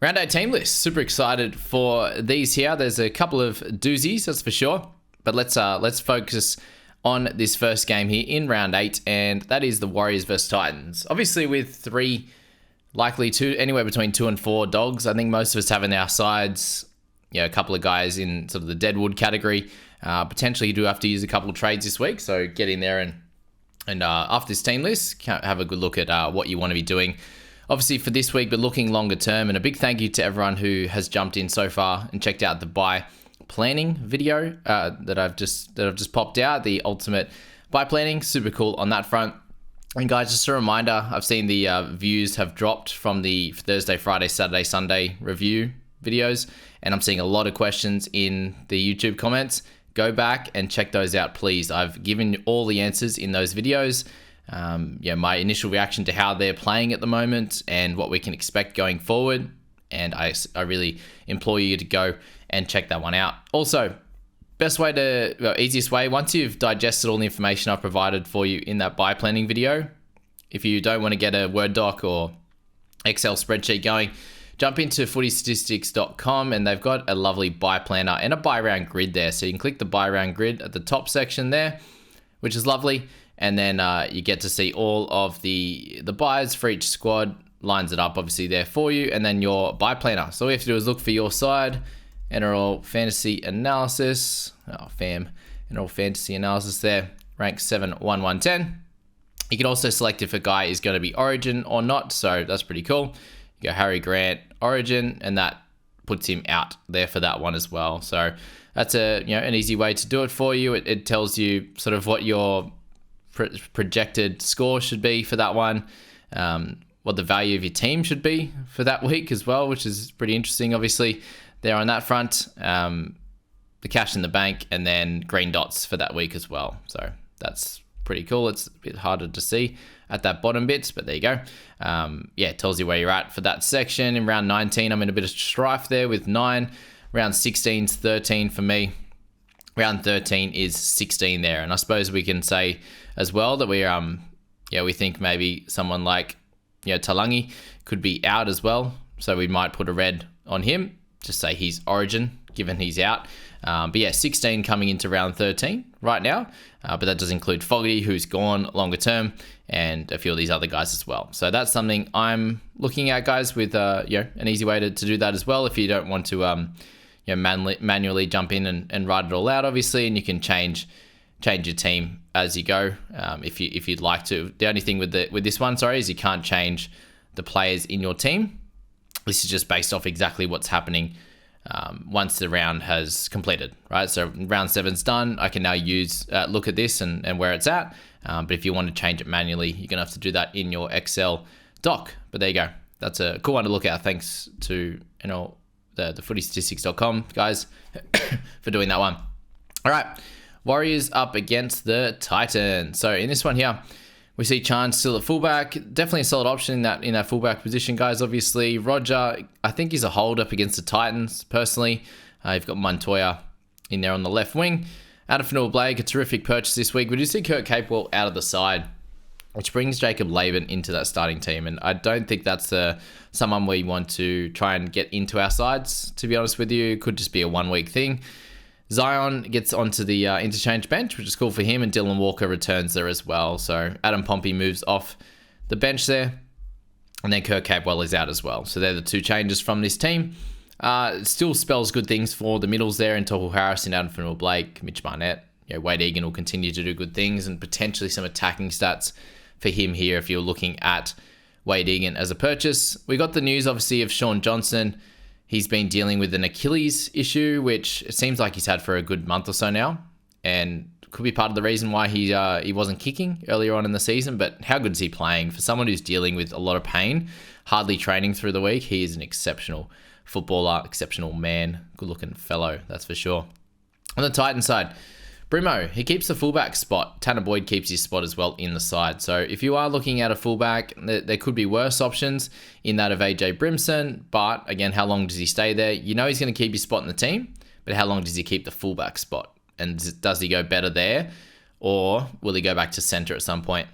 Round 8 team list. Super excited for these here. There's a couple of doozies, that's for sure. But let's focus on this first game here in round 8, and that is the Warriors versus Titans. Obviously, with three, likely two, anywhere between 2 and 4 dogs. I think most of us have in our sides, a couple of guys in sort of the deadwood category. Potentially, you do have to use a couple of trades this week, so get in there and after this team list, have a good look at what you want to be doing. Obviously for this week, but looking longer term, and a big thank you to everyone who has jumped in so far and checked out the buy planning video that I've just popped out, the ultimate buy planning. Super cool on that front. And guys, just a reminder, I've seen the views have dropped from the Thursday, Friday, Saturday, Sunday review videos, and I'm seeing a lot of questions in the YouTube comments. Go back and check those out, please. I've given all the answers in those videos. My initial reaction to how they're playing at the moment and what we can expect going forward. And I really implore you to go and check that one out. Also, easiest way, once you've digested all the information I've provided for you in that buy planning video, if you don't want to get a Word doc or Excel spreadsheet going, jump into footystatistics.com and they've got a lovely buy planner and a buy round grid there. So you can click the buy round grid at the top section there, which is lovely. And then you get to see all of the buys for each squad, lines it up obviously there for you, and then your buy planner. So all you have to do is look for your side, enter all fantasy analysis, enter all fantasy analysis there, rank 7, 1, 1, 10. You can also select if a guy is going to be origin or not, so that's pretty cool. You go Harry Grant, origin, and that puts him out there for that one as well. So that's an easy way to do it for you. It tells you sort of what your projected score should be for that one, what the value of your team should be for that week as well, which is pretty interesting obviously there on that front, the cash in the bank, and then green dots for that week as well. So that's pretty cool. It's a bit harder to see at that bottom bits, but there you go. It tells you where you're at for that section. In round 19 I'm in a bit of strife there with 9. Round 16 is 13 for me. Round 13 is 16 there, and I suppose we can say as well that we think maybe someone like Talangi could be out as well, so we might put a red on him, just say he's origin given he's out. 16 coming into round 13 right now, but that does include Fogarty, who's gone longer term, and a few of these other guys as well. So that's something I'm looking at, guys, with an easy way to do that as well if you don't want to manually jump in and write it all out, obviously, and you can change your team as you go if you'd like to. The only thing with this one, is you can't change the players in your team. This is just based off exactly what's happening once the round has completed, right? So round 7's done. I can now look at this and where it's at. But if you want to change it manually, you're gonna have to do that in your Excel doc. But there you go. That's a cool one to look at. Thanks to the footystatistics.com guys for doing that one. All right, Warriors up against the Titans. So in this one here, we see Chan still at fullback. Definitely a solid option in that fullback position, guys. Obviously, Roger, I think he's a hold up against the Titans, personally. You've got Montoya in there on the left wing. Adam Fanua-Blake, a terrific purchase this week. We do see Kurt Capewell out of the side, which brings Jacob Laban into that starting team. And I don't think that's someone we want to try and get into our sides, to be honest with you. It could just be a 1 week thing. Zion gets onto the interchange bench, which is cool for him, and Dylan Walker returns there as well. So Adam Pompey moves off the bench there, and then Kurt Capewell is out as well. So they're the two changes from this team. It still spells good things for the middles there in Tohu Harrison, Adam Fanua-Blake, Mitch Barnett. Wade Egan will continue to do good things, and potentially some attacking stats for him here if you're looking at Wade Egan as a purchase. We got the news, obviously, of Sean Johnson. He's been dealing with an Achilles issue, which it seems like he's had for a good month or so now, and could be part of the reason why he wasn't kicking earlier on in the season. But how good is he playing? For someone who's dealing with a lot of pain, hardly training through the week, he is an exceptional footballer, exceptional man, good-looking fellow, that's for sure. On the Titans side, Brimo, he keeps the fullback spot. Tanner Boyd keeps his spot as well in the side. So if you are looking at a fullback, there could be worse options in that of AJ Brimson. But again, how long does he stay there? He's going to keep his spot in the team, but how long does he keep the fullback spot? And does he go better there, or will he go back to center at some point?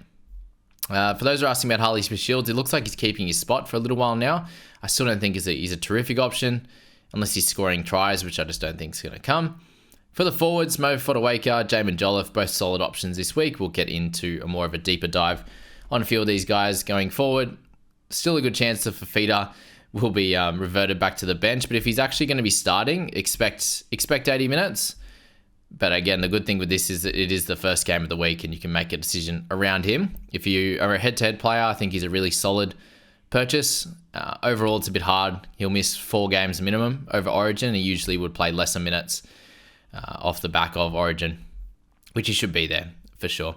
For those who are asking about Harley Smith-Shields, it looks like he's keeping his spot for a little while now. I still don't think he's a terrific option, unless he's scoring tries, which I just don't think is going to come. For the forwards, Mo Fotuaika, Jamin Jolliffe, both solid options this week. We'll get into a more of a deeper dive on a few of these guys going forward. Still a good chance that Fafita will be reverted back to the bench, but if he's actually going to be starting, expect 80 minutes. But again, the good thing with this is that it is the first game of the week and you can make a decision around him. If you are a head-to-head player, I think he's a really solid purchase. Overall, it's a bit hard. He'll miss 4 games minimum over Origin. He usually would play lesser minutes off the back of Origin, which he should be there for sure.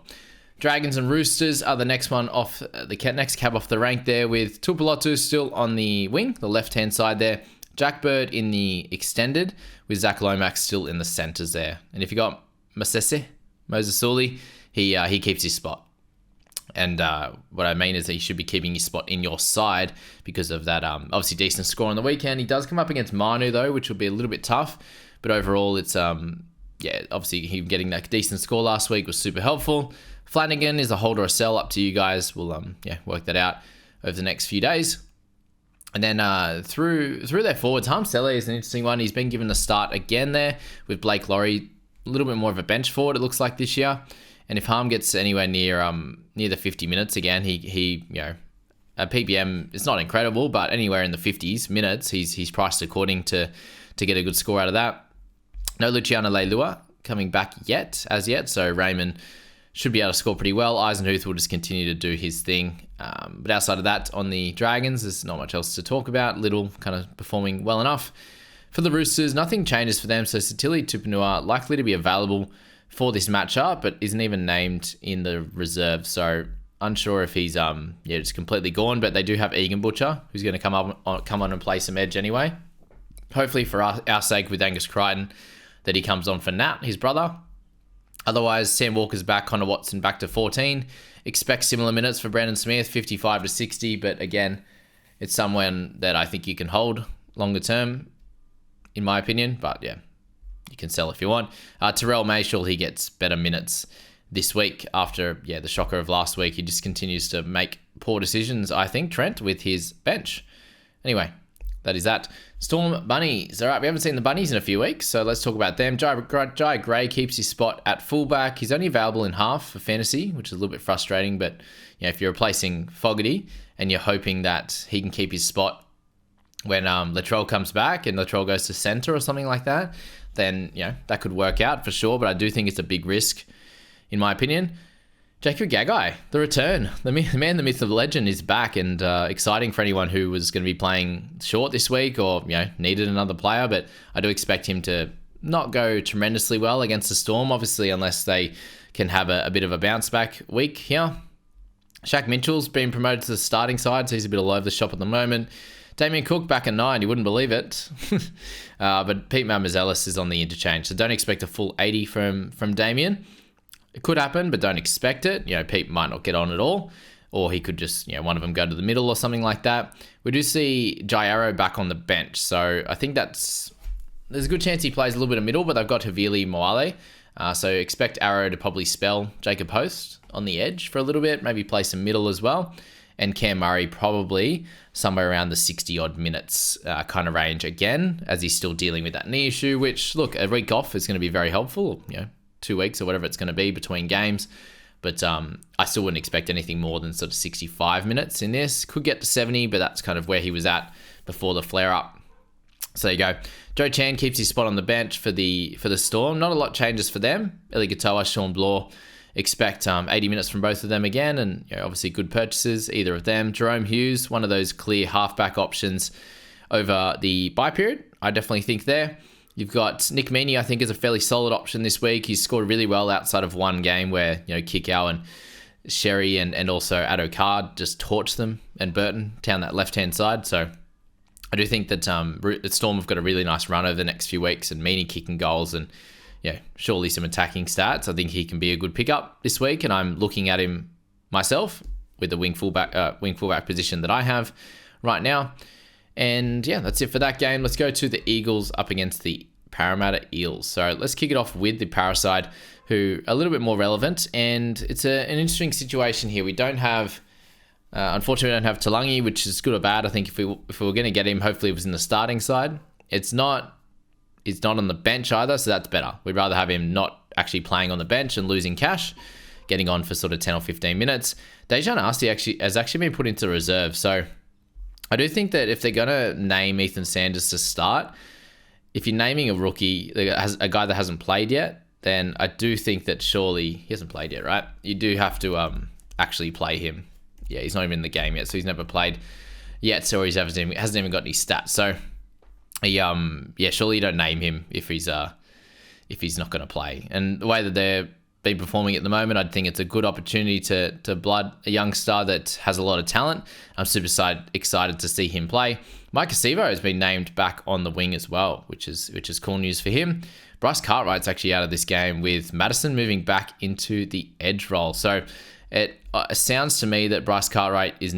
Dragons and Roosters are the next one off the next cab off the rank there, with Tupulotu still on the wing, the left-hand side there. Jack Bird in the extended, with Zach Lomax still in the centres there. And if you got Moses Suli, he keeps his spot. And what I mean is that he should be keeping his spot in your side because of that obviously decent score on the weekend. He does come up against Manu though, which will be a little bit tough. But overall, it's obviously him getting that decent score last week was super helpful. Flanagan is a hold or a sell, up to you guys. We'll work that out over the next few days. And then through their forwards, Harm Sele is an interesting one. He's been given a start again there with Blake Laurie, a little bit more of a bench forward, it looks like, this year. And if Harm gets anywhere near the 50 minutes again, he a PPM is not incredible, but anywhere in the 50s minutes, he's priced according to get a good score out of that. No Luciano Leilua coming back as yet, so Raymond should be able to score pretty well. Eisenhuth will just continue to do his thing. But outside of that, on the Dragons, there's not much else to talk about. Little kind of performing well enough. For the Roosters, nothing changes for them. So Satili Tupanua likely to be available for this matchup, but isn't even named in the reserve. So unsure if he's just completely gone. But they do have Egan Butcher, who's going to come on and play some edge anyway. Hopefully for our sake with Angus Crichton, that he comes on for Nat, his brother. Otherwise, Sam Walker's back, Connor Watson back to 14. Expect similar minutes for Brandon Smith, 55 to 60. But again, it's someone that I think you can hold longer term, in my opinion. But yeah, you can sell if you want. Terrell Mayshall, he gets better minutes this week after the shocker of last week. He just continues to make poor decisions, I think, Trent, with his bench. Anyway, that is that. Storm Bunnies. All right, we haven't seen the Bunnies in a few weeks, so let's talk about them. Jai Gray keeps his spot at fullback. He's only available in half for fantasy, which is a little bit frustrating, but if you're replacing Fogarty and you're hoping that he can keep his spot when Latrell comes back and Latrell goes to centre or something like that, then that could work out for sure, but I do think it's a big risk, in my opinion. Jacob Gagai, the return. The man, the myth, the legend is back, and exciting for anyone who was going to be playing short this week or needed another player. But I do expect him to not go tremendously well against the Storm, obviously, unless they can have a bit of a bounce back week here. Shaq Mitchell's been promoted to the starting side, so he's a bit all over the shop at the moment. Damien Cook back at 9, you wouldn't believe it. But Pete Mamazelis is on the interchange, so don't expect a full 80 from Damien. It could happen, but don't expect it. Pete might not get on at all, or he could just, one of them go to the middle or something like that. We do see Jai Arrow back on the bench, so I think there's a good chance he plays a little bit of middle, but they've got Havili Moale, so expect Arrow to probably spell Jacob Host on the edge for a little bit, maybe play some middle as well, and Cam Murray probably somewhere around the 60-odd minutes kind of range again, as he's still dealing with that knee issue, which, look, a week off is going to be very helpful, 2 weeks or whatever it's going to be between games. But I still wouldn't expect anything more than sort of 65 minutes in this. Could get to 70, but that's kind of where he was at before the flare-up. So there you go. Joe Chan keeps his spot on the bench for the Storm. Not a lot changes for them. Eli Katoa, Sean Bloor. Expect 80 minutes from both of them again, and obviously good purchases, either of them. Jerome Hughes, one of those clear halfback options over the bye period. I definitely think there. You've got Nick Meaney, I think, is a fairly solid option this week. He's scored really well outside of one game where, Kikau and Sherry and also Addo Card just torched them, and Burton down that left-hand side. So I do think that Storm have got a really nice run over the next few weeks, and Meaney kicking goals and, surely some attacking stats. I think he can be a good pickup this week, and I'm looking at him myself with the wing fullback position that I have right now. And that's it for that game. Let's go to the Eagles up against the Parramatta Eels. So let's kick it off with the Paraside, who are a little bit more relevant. And it's an interesting situation here. We don't have Unfortunately, we don't have Talangi, which is good or bad. I think if we were going to get him, hopefully it was in the starting side. It's not on the bench either, so that's better. We'd rather have him not actually playing on the bench and losing cash, getting on for sort of 10 or 15 minutes. Dejan Arce has actually been put into reserve, so I do think that if they're going to name Ethan Sanders to start, if you're naming a rookie, a guy that hasn't played yet, then I do think that surely he hasn't played yet, right? You do have to actually play him. Yeah, he's not even in the game yet, so he's never played yet, so he hasn't even got any stats. So, surely you don't name him if he's not going to play. And the way that they're been performing at the moment, I think it's a good opportunity to blood a young star that has a lot of talent. I'm super excited to see him play. Mike Acevo has been named back on the wing as well, which is cool news for him. Bryce Cartwright's actually out of this game with Madison moving back into the edge role. So it sounds to me that Bryce Cartwright is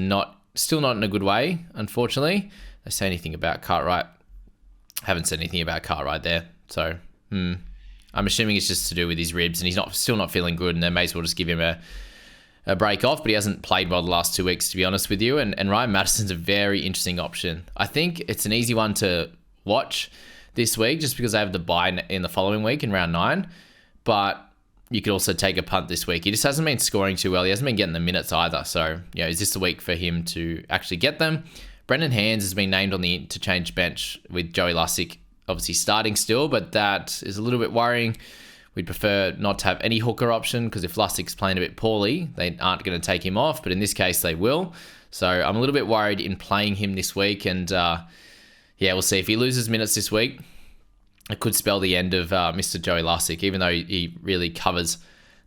still not in a good way, unfortunately. They say anything about Cartwright? Haven't said anything about Cartwright there. So, I'm assuming it's just to do with his ribs, and he's still not feeling good, and they may as well just give him a break off. But he hasn't played well the last 2 weeks, to be honest with you. And Ryan Madison's a very interesting option. I think it's an easy one to watch this week, just because they have the bye in the following week in round 9. But you could also take a punt this week. He just hasn't been scoring too well. He hasn't been getting the minutes either. So, is this the week for him to actually get them? Brendan Hands has been named on the interchange bench with Joey Lussick obviously starting still, but that is a little bit worrying. We'd prefer not to have any hooker option, because if Lussick's playing a bit poorly, they aren't going to take him off, but in this case they will. So I'm a little bit worried in playing him this week, and we'll see. If he loses minutes this week, it could spell the end of Mr. Joey Lussick, even though he really covers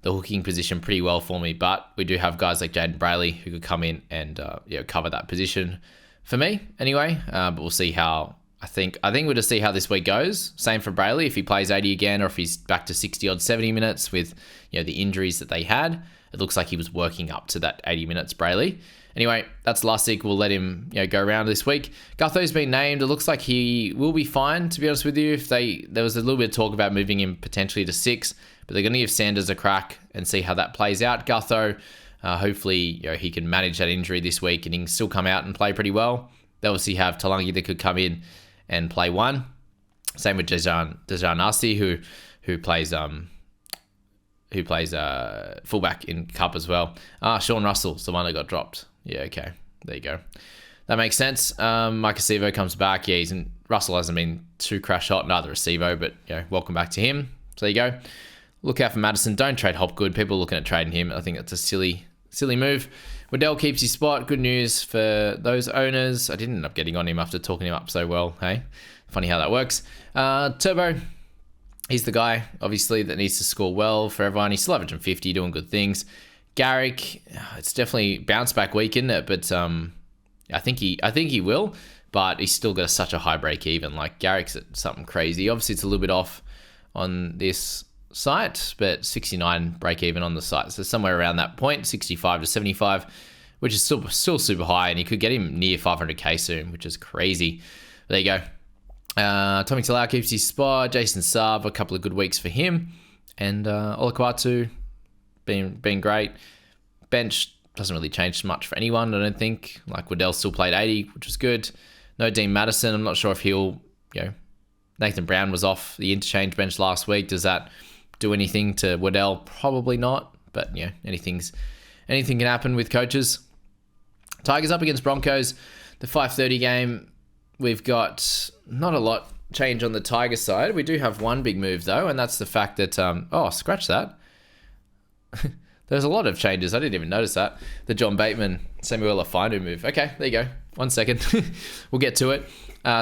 the hooking position pretty well for me. But we do have guys like Jaden Brayley who could come in and cover that position for me anyway. But we'll see how. I think we'll just see how this week goes. Same for Brayley, if he plays 80 again, or if he's back to 60 odd 70 minutes with the injuries that they had. It looks like he was working up to that 80 minutes, Brayley. Anyway, that's Lussick. We'll let him go around this week. Gutho's been named. It looks like he will be fine, to be honest with you. There was a little bit of talk about moving him potentially to 6, but they're going to give Sanders a crack and see how that plays out. Gutho, hopefully he can manage that injury this week and he can still come out and play pretty well. They obviously have Talangi that could come in and play 1. Same with Dejan Arce, who plays fullback in Cup as well. Sean Russell's the one that got dropped. Yeah, okay. There you go. That makes sense. Mike Acevo comes back. Yeah, Russell hasn't been too crash hot, neither Acevo, but welcome back to him. So there you go. Look out for Madison. Don't trade Hopgood. People are looking at trading him. I think that's a silly move. Waddell keeps his spot. Good news for those owners. I didn't end up getting on him after talking him up so well. Hey, funny how that works. Turbo, he's the guy, obviously, that needs to score well for everyone. He's still averaging 50, doing good things. Garrick, it's definitely bounce back week, isn't it? But I think he will, but he's still got such a high break even. Like Garrick's at something crazy. Obviously, it's a little bit off on this site, but 69 break even on the site, so somewhere around that point, 65 to 75, which is still super high, and you could get him near 500k soon, which is crazy. But there you go. Tommy Talau keeps his spot. Jason Saab, a couple of good weeks for him, and Olakwatu being great. Bench doesn't really change much for anyone, I don't think. Like Waddell still played 80, which was good. No Dean Madison. I'm not sure if he'll Nathan Brown was off the interchange bench last week. Does that do anything to Waddell? Probably not, but anything can happen with coaches. Tigers up against Broncos, the 5:30 game. We've got not a lot change on the Tiger side. We do have one big move though, and that's the fact that scratch that. There's a lot of changes. I didn't even notice that. The John Bateman, Samuel Afinu move. Okay, there you go. 1 second. We'll get to it.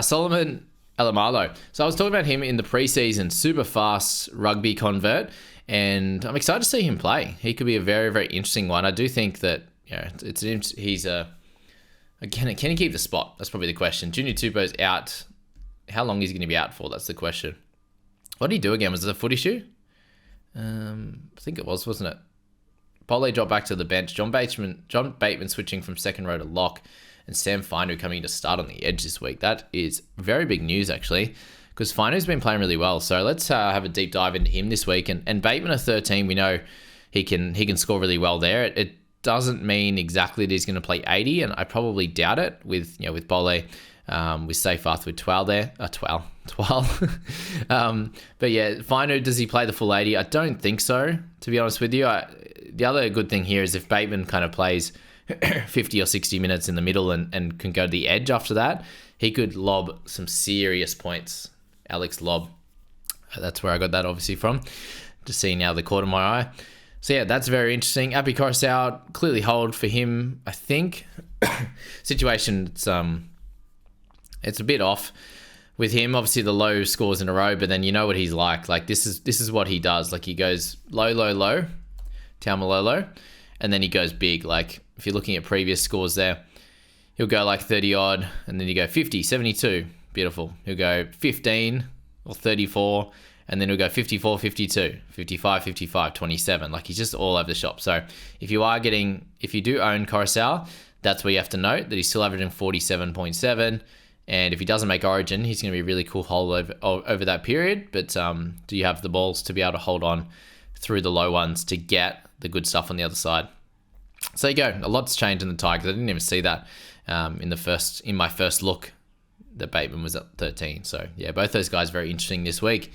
Solomon Alamalo. So I was talking about him in the preseason, super fast rugby convert, and I'm excited to see him play. He could be a very, very interesting one. I do think that can he keep the spot? That's probably the question. Junior Tupou's out. How long is he going to be out for? That's the question. What did he do again? Was it a footy shoe? I think it was, wasn't it? Pole dropped back to the bench. John Bateman switching from second row to lock, and Sam Finu coming to start on the edge this week. That is very big news, actually, because Finu's been playing really well. So let's have a deep dive into him this week. And Bateman at 13, we know he can score really well there. It doesn't mean exactly that he's going to play 80, and I probably doubt it with Bole, with Seyfarth with Twal there. Twal. But yeah, Finu, does he play the full 80? I don't think so, to be honest with you. The other good thing here is if Bateman kind of plays 50 or 60 minutes in the middle and can go to the edge after that, he could lob some serious points. Alex Lob. That's where I got that obviously from. Just seeing now the corner of my eye. So yeah, that's very interesting. Api Coruscant, clearly hold for him, I think. Situation, it's a bit off with him. Obviously the low scores in a row, but then you know what he's like. Like this is what he does. Like he goes low, Taumalolo, and then he goes big. Like if you're looking at previous scores there, he'll go like 30 odd, and then you go 50, 72. Beautiful. He'll go 15 or 34, and then he'll go 54, 52, 55, 55, 27. Like he's just all over the shop. So if you do own Coruscant, that's where you have to note that he's still averaging 47.7. And if he doesn't make Origin, he's going to be a really cool hold over that period. But do you have the balls to be able to hold on through the low ones to get the good stuff on the other side? So there you go. A lot's changed in the Tigers. I didn't even see that in my first look that Bateman was at 13. So yeah, both those guys very interesting this week.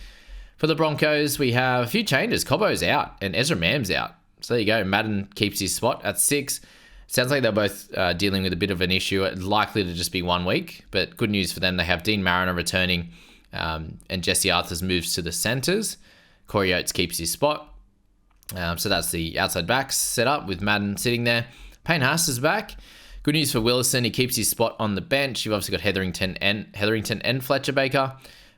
For the Broncos, we have a few changes. Cobbo's out and Ezra Mam's out. So there you go. Madden keeps his spot at 6. Sounds like they're both dealing with a bit of an issue. It's likely to just be 1 week, but good news for them. They have Dean Mariner returning, and Jesse Arthurs moves to the centres. Corey Oates keeps his spot. So that's the outside backs set up with Madden sitting there. Payne Haas is back. Good news for Willison. He keeps his spot on the bench. You've obviously got Hetherington and Fletcher Baker,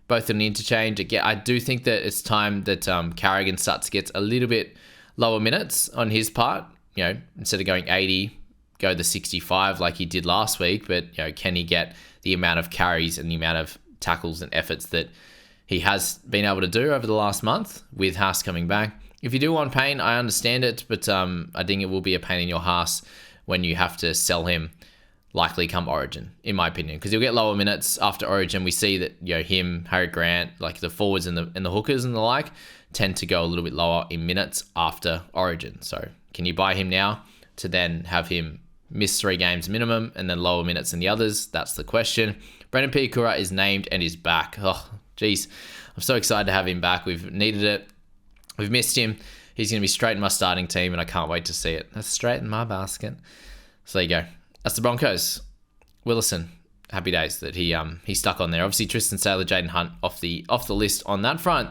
both in an interchange. Again, I do think that it's time that Carrigan starts to get a little bit lower minutes on his part. Instead of going 80, go the 65 like he did last week. But can he get the amount of carries and the amount of tackles and efforts that he has been able to do over the last month with Haas coming back? If you do want Payne, I understand it, but I think it will be a pain in your Haas when you have to sell him likely come Origin, in my opinion, because you'll get lower minutes after Origin. We see that him, Harry Grant, like the forwards and the hookers and the like, tend to go a little bit lower in minutes after Origin. So can you buy him now to then have him miss 3 games minimum and then lower minutes than the others? That's the question. Brendan Piakura is named and is back. Oh, geez. I'm so excited to have him back. We've needed it. We've missed him. He's going to be straight in my starting team, and I can't wait to see it. That's straight in my basket. So there you go. That's the Broncos. Willison, happy days that he stuck on there. Obviously, Tristan Saylor, Jaden Hunt off the list on that front.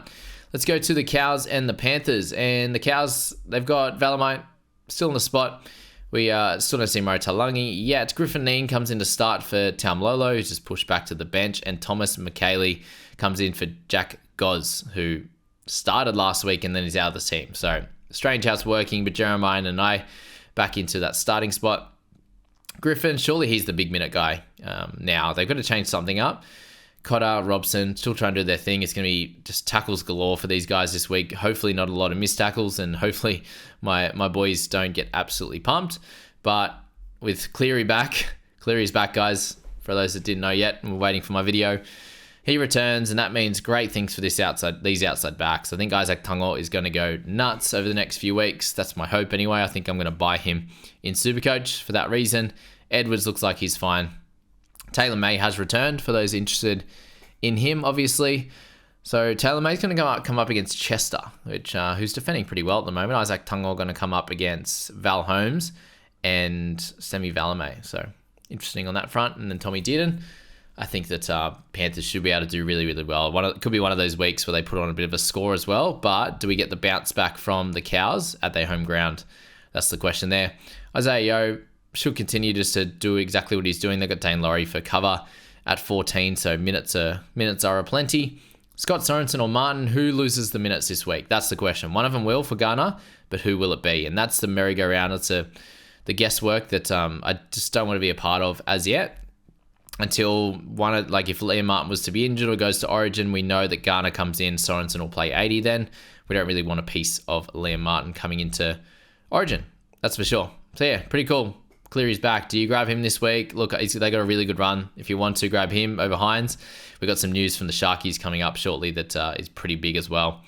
Let's go to the Cows and the Panthers. And the Cows, they've got Valamite still in the spot. We still don't see Murray Talangi yet. Griffin Neen comes in to start for Taumlolo, who's just pushed back to the bench. And Thomas McKaylee comes in for Jack Goz, who started last week and then he's out of the team. So strange how it's working, but Jeremiah and I back into that starting spot. Griffin, surely he's the big minute guy now. They've got to change something up. Cotter, Robson, still trying to do their thing. It's going to be just tackles galore for these guys this week. Hopefully not a lot of missed tackles, and hopefully my boys don't get absolutely pumped. But with Cleary back, Cleary's back, guys, for those that didn't know yet and were waiting for my video. He returns, and that means great things for these outside backs. I think Isaac Tungo is going to go nuts over the next few weeks. That's my hope anyway. I think I'm going to buy him in Supercoach for that reason. Edwards looks like he's fine. Taylor May has returned for those interested in him, obviously. So Taylor May's going to come up against Chester, who's defending pretty well at the moment. Isaac Tungo going to come up against Val Holmes and Semi Valamay. So interesting on that front. And then Tommy Dearden. I think that Panthers should be able to do really, really well. It could be one of those weeks where they put on a bit of a score as well, but do we get the bounce back from the Cows at their home ground? That's the question there. Isaiah Yeo should continue just to do exactly what he's doing. They've got Dane Laurie for cover at 14, so minutes are aplenty. Scott Sorensen or Martin, who loses the minutes this week? That's the question. One of them will for Ghana, but who will it be? And that's the merry-go-round. It's the guesswork that I just don't want to be a part of as yet. Until if Liam Martin was to be injured or goes to Origin, we know that Garner comes in, Sorensen will play 80 then. We don't really want a piece of Liam Martin coming into Origin. That's for sure. So yeah, pretty cool. Cleary's back. Do you grab him this week? Look, they got a really good run. If you want to grab him over Hynes, we've got some news from the Sharkies coming up shortly that is pretty big as well.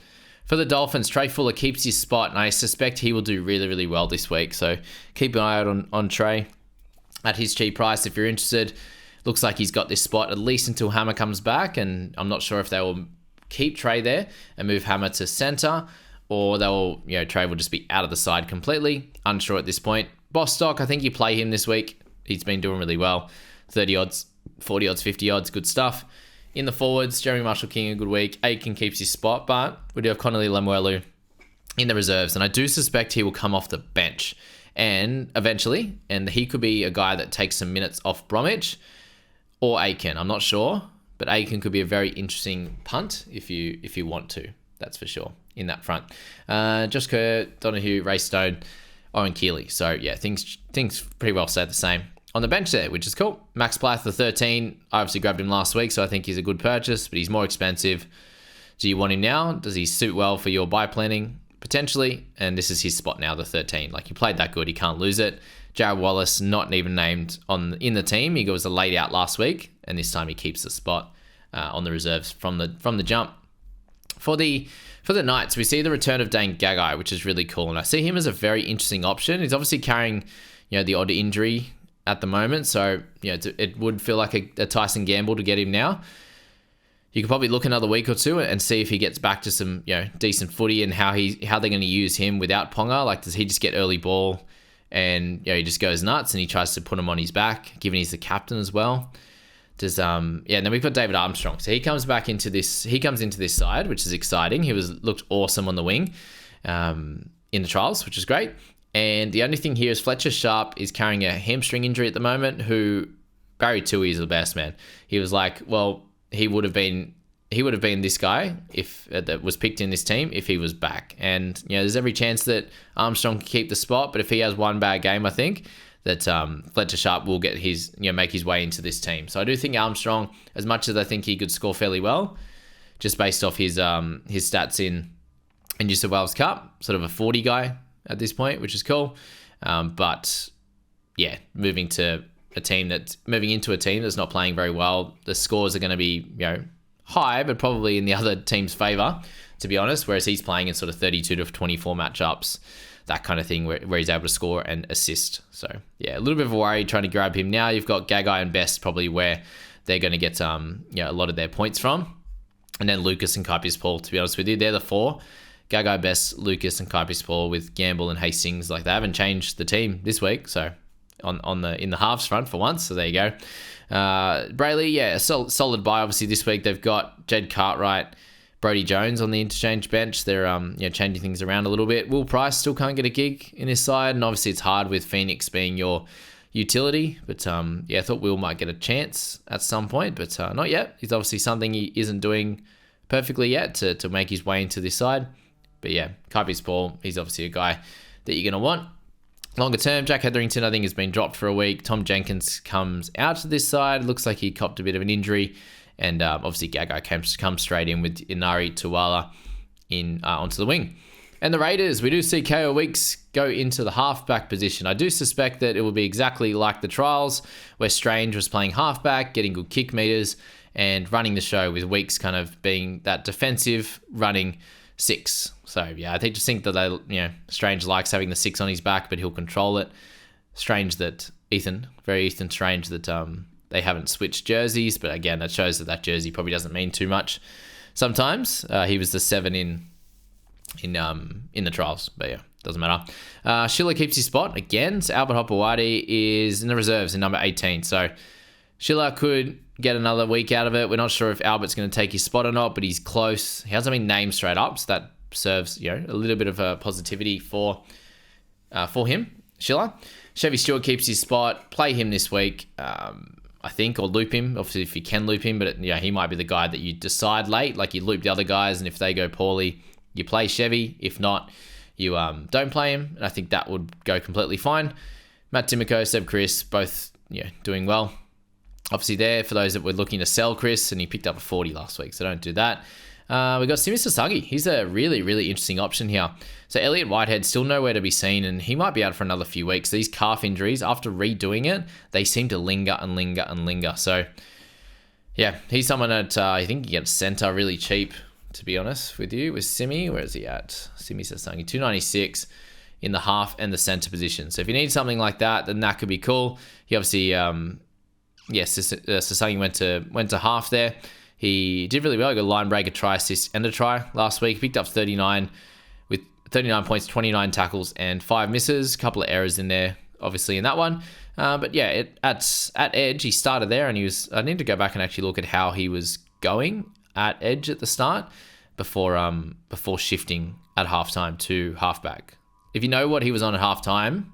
For the Dolphins, Trey Fuller keeps his spot, and I suspect he will do really, really well this week. So keep an eye out on Trey at his cheap price if you're interested. Looks like he's got this spot at least until Hammer comes back, and I'm not sure if they will keep Trey there and move Hammer to center, or they'll, Trey will just be out of the side completely. Unsure at this point. Bostock, I think you play him this week. He's been doing really well. 30 odds, 40 odds, 50 odds, good stuff. In the forwards, Jeremy Marshall-King, a good week. Aiken keeps his spot, but we do have Connolly Lemuelu in the reserves, and I do suspect he will come off the bench and eventually, and he could be a guy that takes some minutes off Bromwich or Aiken. I'm not sure, but Aiken could be a very interesting punt if you want to. That's for sure in that front. Josh Kerr, Donahue, Ray Stone, Owen Keeley. So yeah, things pretty well stay the same on the bench there, which is cool. Max Plath, the 13. I obviously grabbed him last week, so I think he's a good purchase, but he's more expensive. Do you want him now? Does he suit well for your buy planning? Potentially. And this is his spot now, the 13. Like, he played that good, he can't lose it. Jared Wallace, not even named in the team. He was a laid out last week, and this time he keeps the spot on the reserves from the jump. For the Knights, we see the return of Dane Gagai, which is really cool, and I see him as a very interesting option. He's obviously carrying, the odd injury at the moment, so it would feel like a Tyson gamble to get him now. You could probably look another week or two and see if he gets back to some decent footy, and how they're going to use him without Ponga. Like, does he just get early ball and he just goes nuts and he tries to put him on his back, given he's the captain as well? And then we've got David Armstrong. So he comes into this side, which is exciting. He looked awesome on the wing in the trials, which is great. And the only thing here is Fletcher Sharp is carrying a hamstring injury at the moment, who Barry Toohey is the best, man. He was like, well, he would have been this guy if that was picked in this team if he was back. And there's every chance that Armstrong can keep the spot, but if he has one bad game, I think that Fletcher Sharp will get make his way into this team. So I do think Armstrong, as much as I think he could score fairly well, just based off his stats in New South Wales Cup, sort of a 40 guy at this point, which is cool. But yeah, moving into a team that's not playing very well, the scores are going to be high, but probably in the other team's favour, to be honest. Whereas he's playing in sort of 32 to 24 matchups, that kind of thing, where he's able to score and assist. So yeah, a little bit of a worry trying to grab him now. You've got Gagai and Best probably where they're going to get a lot of their points from, and then Lucas and Kaipis Paul. To be honest with you, they're the four. Gagai, Best, Lucas, and Kaipis Paul, with Gamble and Hastings. Like, they haven't changed the team this week, so in the halves front for once. So there you go. Brayley, a solid buy. Obviously this week they've got Jed Cartwright, Brodie Jones on the interchange bench. They're changing things around a little bit. Will Price still can't get a gig in this side, and obviously it's hard with Phoenix being your utility. But I thought Will might get a chance at some point, but not yet. He's obviously something he isn't doing perfectly yet to make his way into this side. But yeah, Kaipis Paul, he's obviously a guy that you're going to want. Longer term, Jack Hetherington, I think, has been dropped for a week. Tom Jenkins comes out to this side. Looks like he copped a bit of an injury. And obviously Gagai comes straight in with Inari Tuwala onto the wing. And the Raiders, we do see KO Weeks go into the halfback position. I do suspect that it will be exactly like the trials, where Strange was playing halfback, getting good kick meters, and running the show, with Weeks kind of being that defensive running 6. So yeah, I just think that Strange likes having the 6 on his back, but he'll control it. Strange that very Ethan Strange that they haven't switched jerseys, but again, that shows that jersey probably doesn't mean too much. Sometimes he was the 7 in the trials, but yeah, doesn't matter. Schiller keeps his spot again. So Albert Hopewadi is in the reserves in number 18. So Schiller could get another week out of it. We're not sure if Albert's going to take his spot or not, but he's close. He hasn't been named straight up, so that serves a little bit of a positivity for him. Schiller. Chevy Stewart keeps his spot. Play him this week, I think, or loop him. Obviously, if you can loop him, but he might be the guy that you decide late. Like, you loop the other guys, and if they go poorly, you play Chevy. If not, you don't play him, and I think that would go completely fine. Matt Timoko, Seb Chris, both doing well. Obviously there, for those that were looking to sell Chris, and he picked up a 40 last week, so don't do that. We've got Simi Sasagi. He's a really, really interesting option here. So Elliot Whitehead, still nowhere to be seen, and he might be out for another few weeks. These calf injuries, after redoing it, they seem to linger and linger and linger. So yeah, he's someone that I think you get a centre really cheap, to be honest with you, with Simi. Where is he at? Simi Sasangi, 296 in the half and the center position. So if you need something like that, then that could be cool. He obviously, Sasangi went to half there. He did really well. He got a line break, a try, assist, and a try last week. Picked up 39 with 39 points, 29 tackles, and 5 misses. A couple of errors in there, obviously, in that one. But yeah, at edge, he started there, and I need to go back and actually look at how he was going at edge at the start before shifting at halftime to halfback. If you know what he was on at halftime,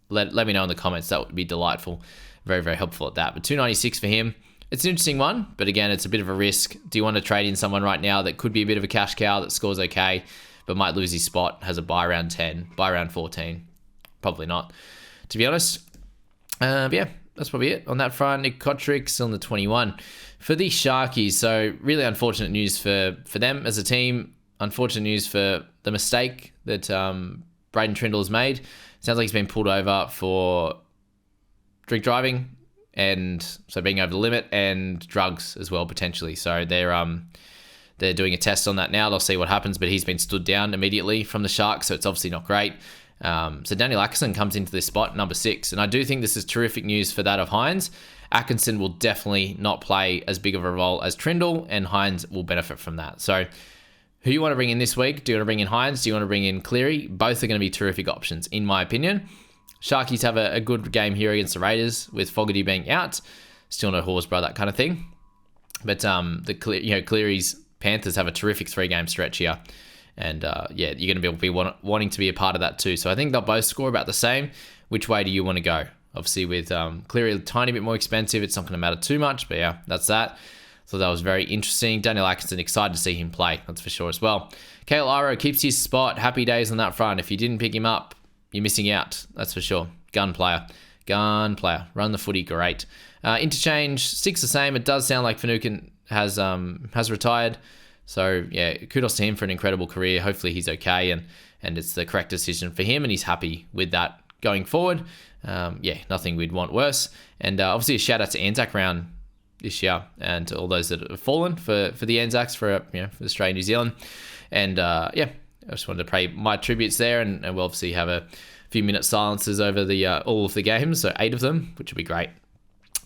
let me know in the comments. That would be delightful. Very, very helpful at that. But 296 for him. It's an interesting one, but again, it's a bit of a risk. Do you want to trade in someone right now that could be a bit of a cash cow that scores okay, but might lose his spot, has a buy round 10, buy round 14? Probably not, to be honest. But yeah, that's probably it on that front. Nick Kotrick still in the 21 for the Sharkies. So really unfortunate news for them as a team. Unfortunate news for the mistake that Braden Trindle has made. Sounds like he's been pulled over for drink driving, and so being over the limit, and drugs as well potentially. So they're doing a test on that now. They'll see what happens, but he's been stood down immediately from the Sharks, so it's obviously not great. So Daniel Atkinson comes into this spot, number 6, and I do think this is terrific news for that of Hynes. Atkinson will definitely not play as big of a role as Trindle, and Hynes will benefit from that. So who you want to bring in this week? Do you want to bring in Hynes? Do you want to bring in Cleary? Both are going to be terrific options, in my opinion. Sharkies have a good game here against the Raiders with Fogarty being out. Still no Horsburgh, that kind of thing. But Cleary's Panthers have a terrific 3-game stretch here. And you're going to be wanting to be a part of that too. So I think they'll both score about the same. Which way do you want to go? Obviously with Cleary a tiny bit more expensive, it's not going to matter too much. But yeah, that's that. So that was very interesting. Daniel Atkinson, excited to see him play. That's for sure as well. Kale Iro keeps his spot. Happy days on that front. If you didn't pick him up, you're missing out. That's for sure. Gun player. Run the footy, great. Interchange, 6 the same. It does sound like Finucane has retired. So yeah, kudos to him for an incredible career. Hopefully he's okay and it's the correct decision for him and he's happy with that going forward. Nothing we'd want worse. And obviously a shout out to Anzac round this year and to all those that have fallen for the Anzacs for Australia and New Zealand. And I just wanted to pay my tributes there, and we'll obviously have a few minute silences over the all of the games, so 8 of them, which would be great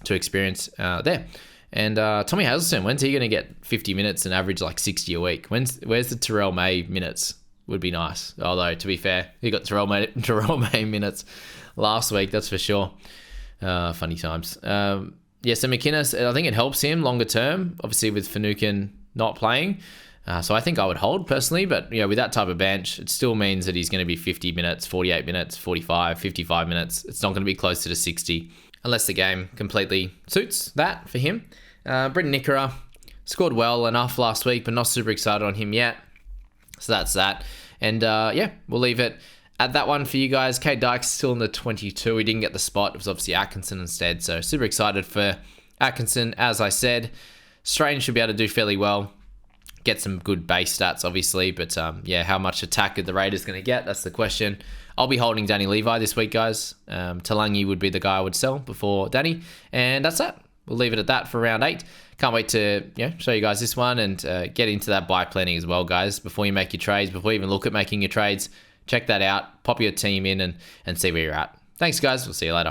to experience there. And Tommy Hazelton, when's he going to get 50 minutes and average like 60 a week? Where's the Terrell May minutes? Would be nice. Although, to be fair, he got Terrell May minutes last week, that's for sure. Funny times. So McInnes, I think it helps him longer term, obviously with Finucane not playing. So I think I would hold personally, but with that type of bench, it still means that he's going to be 50 minutes, 48 minutes, 45, 55 minutes. It's not going to be closer to 60 unless the game completely suits that for him. Brendan Nickera scored well enough last week, but not super excited on him yet. So that's that. And we'll leave it at that one for you guys. Kate Dykes still in the 22. He didn't get the spot. It was obviously Atkinson instead. So super excited for Atkinson. As I said, Strange should be able to do fairly well. Get some good base stats, obviously, but how much attack are the Raiders going to get? That's the question. I'll be holding Danny Levi this week, guys. Talangi would be the guy I would sell before Danny, and that's that. We'll leave it at that for round 8. Can't wait to show you guys this one and get into that buy planning as well, guys. Before you make your trades, before you even look at making your trades, check that out. Pop your team in and see where you're at. Thanks, guys. We'll see you later.